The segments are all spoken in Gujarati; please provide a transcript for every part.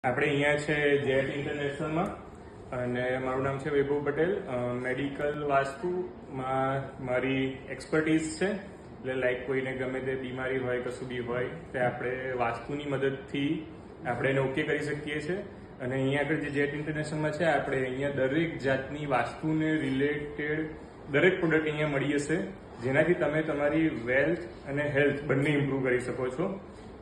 આપણે અહીંયા છે જેટ ઇન્ટરનેશનલમાં અને મારું નામ છે વૈભવ પટેલ. મેડિકલ વાસ્તુમાં મારી એક્સપર્ટીઝ છે. એટલે લાઈક કોઈને ગમે તે બીમારી હોય, કશું બી હોય તે આપણે વાસ્તુની મદદથી આપણે એને ઓકે કરી શકીએ છીએ. અને અહીંયા આગળ જે જેટ ઇન્ટરનેશનલમાં છે આપણે અહીંયા દરેક જાતની વાસ્તુને રિલેટેડ દરેક પ્રોડક્ટ અહીંયા મળી જશે, જેનાથી તમે તમારી વેલ્થ અને હેલ્થ બંને ઇમ્પ્રૂવ કરી શકો છો.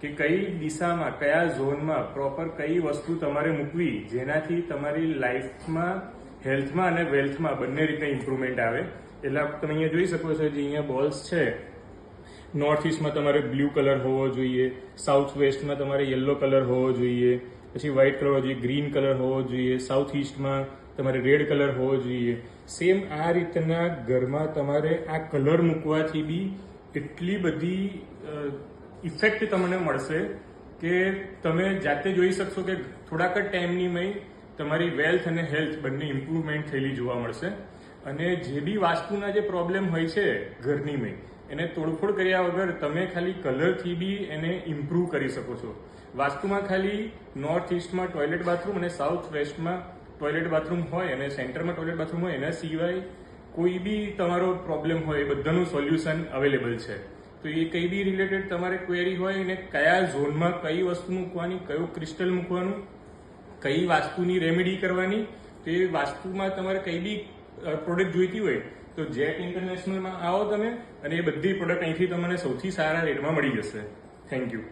કે કઈ દિશામાં, કયા ઝોનમાં પ્રોપર કઈ વસ્તુ તમારે મૂકવી જેનાથી તમારી લાઈફમાં, હેલ્થમાં અને વેલ્થમાં બંને રીતે ઇમ્પ્રુવમેન્ટ આવે. એટલે તમે અહીંયા જોઈ શકો છો જે અહીંયા બોલ્સ છે, નોર્થ ઇસ્ટમાં તમારે બ્લુ કલર હોવો જોઈએ, સાઉથ વેસ્ટમાં તમારે યલો કલર હોવો જોઈએ, પછી વ્હાઇટ કલર હોવો જોઈએ, ગ્રીન કલર હોવો જોઈએ, સાઉથ ઇસ્ટમાં તમારે રેડ કલર હોવો જોઈએ. સેમ આ રીતના ઘરમાં તમારે આ કલર મૂકવાથી બી એટલી બધી ઇફેક્ટ તમને મળશે કે તમે જાતે જોઈ શકશો કે થોડાક જ ટાઈમની મય તમારી વેલ્થ અને હેલ્થ બંને ઇમ્પ્રુવમેન્ટ થયેલી જોવા મળશે. અને જે બી વાસ્તુના જે પ્રોબ્લેમ હોય છે ઘરની મય, એને તોડફોડ કર્યા વગર તમે ખાલી કલરથી બી એને ઇમ્પ્રૂવ કરી શકો છો. વાસ્તુમાં ખાલી નોર્થ ઇસ્ટમાં ટોયલેટ બાથરૂમ અને સાઉથ વેસ્ટમાં ટોયલેટ બાથરૂમ હોય અને સેન્ટરમાં ટોયલેટ બાથરૂમ હોય, એના સિવાય કોઈ બી તમારો પ્રોબ્લેમ હોય એ બધાનું સોલ્યુશન અવેલેબલ છે. તો એ કઈ બી રિલેટેડ તમારે ક્વેરી હોય અને કયા ઝોનમાં કઈ વસ્તુ મૂકવાની, કયું ક્રિસ્ટલ મૂકવાનું, કઈ વાસ્તુની રેમેડી કરવાની, તો એ વાસ્તુમાં તમારે કઈ બી પ્રોડક્ટ જોઈતી હોય તો જેટ ઇન્ટરનેશનલમાં આવો તમે, અને એ બધી પ્રોડક્ટ અહીંથી તમને સૌથી સારા રેટમાં મળી જશે. Thank you.